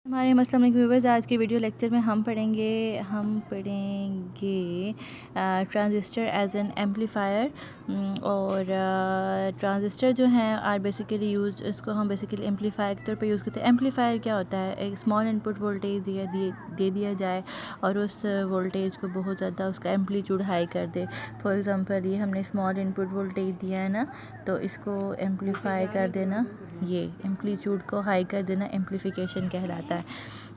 हमारे अस्सलाम वालेकुम व्यूअर्स, आज के वीडियो लेक्चर में हम पढ़ेंगे ट्रांजिस्टर एज एन एम्पलीफायर। और ट्रांजिस्टर जो हैं आर बेसिकली यूज, इसको हम बेसिकली एम्पलीफायर के तौर पे यूज़ करते हैं। एम्पलीफायर क्या होता है? एक स्मॉल इनपुट वोल्टेज दे दिया जाए और उस वोल्टेज को बहुत ज़्यादा उसका एम्पलीट्यूड हाई कर दे। फॉर एग्ज़ाम्पल ये हमने स्मॉल इनपुट वोल्टेज दिया है ना, तो इसको एम्पलीफाई कर देना, ये एम्पलीट्यूड को हाई कर देना एम्पलीफिकेशन कहलाता है।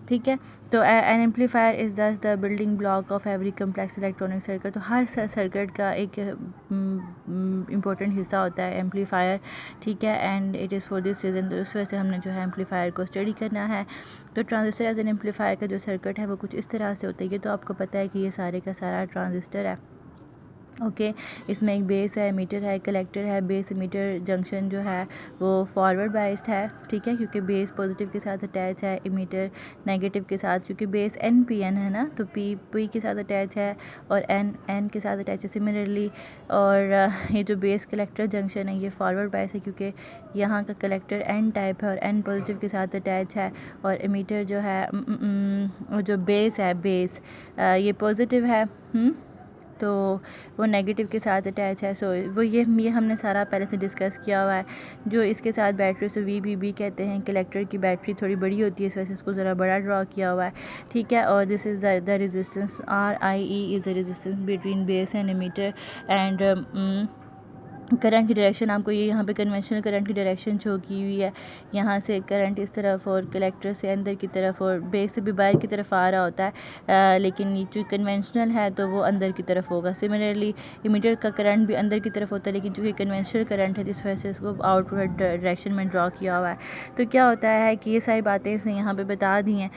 ठीक है, तो एन एम्पलीफायर इज़ दस the building block of every complex electronic circuit. तो हर सर्किट का एक इम्पोर्टेंट हिस्सा होता है एम्पलीफायर। ठीक है, and it is for this reason, तो उस वजह से हमने जो है एम्पलीफायर को स्टडी करना है। तो ट्रांजिस्टर एज एन एम्पलीफायर का जो सर्किट है वो कुछ इस तरह से होता है। ये तो आपको पता है कि ये सारे का सारा ट्रांजिस्टर है। ओके, इसमें एक बेस है, मीटर है, कलेक्टर है। बेस मीटर जंक्शन जो है वो फॉरवर्ड बाइस्ड है। ठीक है, क्योंकि बेस पॉजिटिव के साथ अटैच है, इमीटर नेगेटिव के साथ, क्योंकि बेस एन पी एन है ना, तो पी के साथ अटैच है और एन के साथ अटैच है सिमिलरली। और ये जो बेस कलेक्टर जंक्शन है ये फॉरवर्ड बाइस है, क्योंकि यहाँ का कलेक्टर एन टाइप है और एन पॉजिटिव के साथ अटैच है। और इमीटर जो है जो बेस है, बेस ये पॉजिटिव है, तो वो नेगेटिव के साथ अटैच है। सो वो ये हमने सारा पहले से डिस्कस किया हुआ है। जो इसके साथ बैटरी, सो वी कहते हैं। कलेक्टर की बैटरी थोड़ी बड़ी होती है, इस वजह से इसको ज़रा बड़ा ड्रॉ किया हुआ है। ठीक है, और this is the resistance RIE is the resistance between base and emitter. And current की डायरेक्शन आपको ये यहाँ पे कन्वेंशनल करंट की डायरेक्शन शो की हुई है। यहाँ से करंट इस तरफ और कलेक्टर से अंदर की तरफ और बेस से भी बाहर की तरफ आ रहा होता है, लेकिन ये जो कन्वेंशनल है तो वो अंदर की तरफ होगा। सिमिलरली इमीटर का करंट भी अंदर की तरफ होता है, लेकिन चूँकि कन्वेंशनल करंट है जिस वजह से इसको आउटवर्ड डायरेक्शन में ड्रॉ किया हुआ है। तो क्या होता है कि ये सारी बातें इसने यहाँ पर बता दी हैं।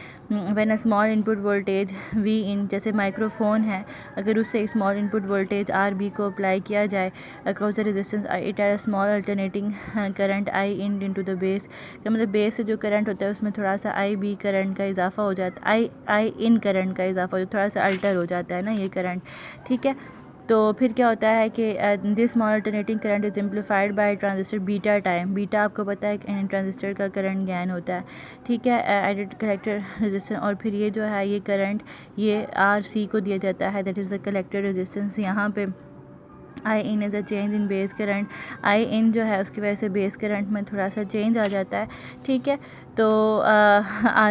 When a small input voltage V in, जैसे माइक्रोफोन है, अगर उससे स्मॉल इनपुट वोल्टेज RB को अप्लाई किया जाए across the resistance, it are small alternating current I in into the base. का मतलब बेस से जो करंट होता है उसमें थोड़ा सा IB करंट का इजाफा हो जाता है, आई इन करंट का इजाफा हो जाता है, थोड़ा सा अल्टर हो जाता है ना ये करंट। ठीक है, तो फिर क्या होता है कि this small alternating current is amplified by transistor beta time. Beta आपको पता है कि ट्रांजिस्टर का करंट गेन होता है। ठीक है, एडेड कलेक्टर रेजिस्टेंस, और फिर ये जो है ये करंट ये RC को दिया जाता है, that is the collector resistance. यहाँ पे I in is a change in base current. I in जो है उसकी वजह से बेस करंट में थोड़ा सा चेंज आ जाता है। ठीक है, तो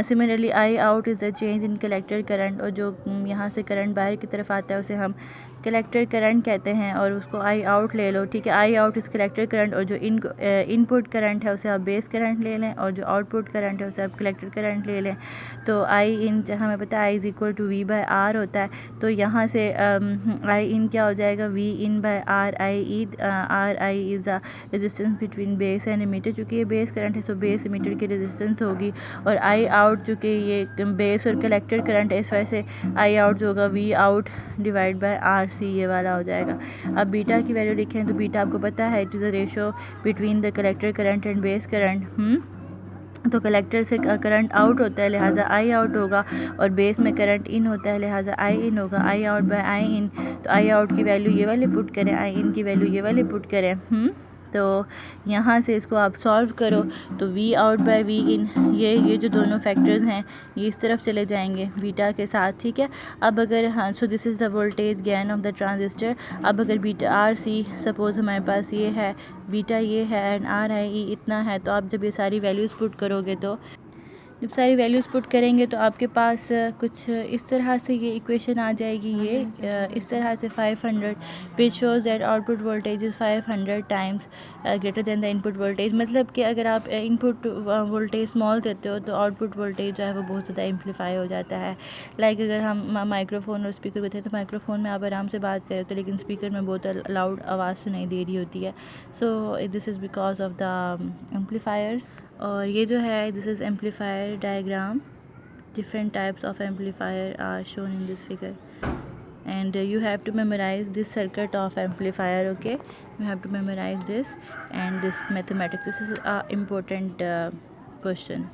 similarly I out is the change in collector current, और जो यहाँ से करंट बाहर की तरफ आता है उसे हम कलेक्टर करंट कहते हैं, और उसको आई आउट ले लो। ठीक है, आई आउट इज़ कलेक्टर करंट, और जो इनपुट करंट है उसे आप बेस करंट ले लें, और जो आउटपुट करंट है उसे आप कलेक्टर करंट ले लें। तो आई इन हमें पता है I is equal to V by R होता है। तो यहाँ से आई इन क्या हो जाएगा? V in by RIE। RI is the resistance between base and emitter. चूँकि ये बेस करंट है, सो बेस एमीटर की रेजिस्टेंस होगी। और आई आउट चूँकि ये बेस और कलेक्टर करंट है, इस वजह से आई आउट जो होगा V out divide by RC, ये वाला हो जाएगा। अब बीटा की वैल्यू लिखें तो बीटा आपको पता है it is a ratio between the collector current and base current. तो कलेक्टर से करंट आउट होता है, लिहाजा आई आउट होगा, और बेस में करंट इन होता है, लिहाजा आई इन होगा। आई आउट बाय आई इन, तो आई आउट की वैल्यू ये वाली पुट करें, आई इन की वैल्यू ये वाली पुट करें। तो यहाँ से इसको आप सॉल्व करो तो वी आउट बाय वी इन, ये जो दोनों फैक्टर्स हैं ये इस तरफ चले जाएंगे बीटा के साथ। ठीक है, अब अगर हाँ, so this is the voltage gain of the transistor. अब अगर बीटा RC सपोज हमारे पास ये है, बीटा ये है, एंड RIE इतना है, तो आप जब ये सारी वैल्यूज़ पुट करोगे, तो जब सारी वैल्यूज़ पुट करेंगे तो आपके पास कुछ इस तरह से ये इक्वेशन आ जाएगी। ये इस तरह से 500 which shows that output voltage is 500 times greater than the input voltage. मतलब कि अगर आप इनपुट वोल्टेज स्मॉल देते हो तो आउटपुट वोल्टेज जो है वो बहुत ज़्यादा एम्पलीफाई हो जाता है। लाइक अगर हम माइक्रोफोन और स्पीकर को थे, तो माइक्रोफोन में आप आराम से बात करें तो, लेकिन स्पीकर में बहुत लाउड आवाज़ सुनाई दे रही होती है। So this is because of the amplifiers. और ये जो है this is amplifier diagram. different types of amplifier are shown in this figure, and you have to memorize this circuit of amplifier. Okay, you have to memorize this and this mathematics. This is a important question.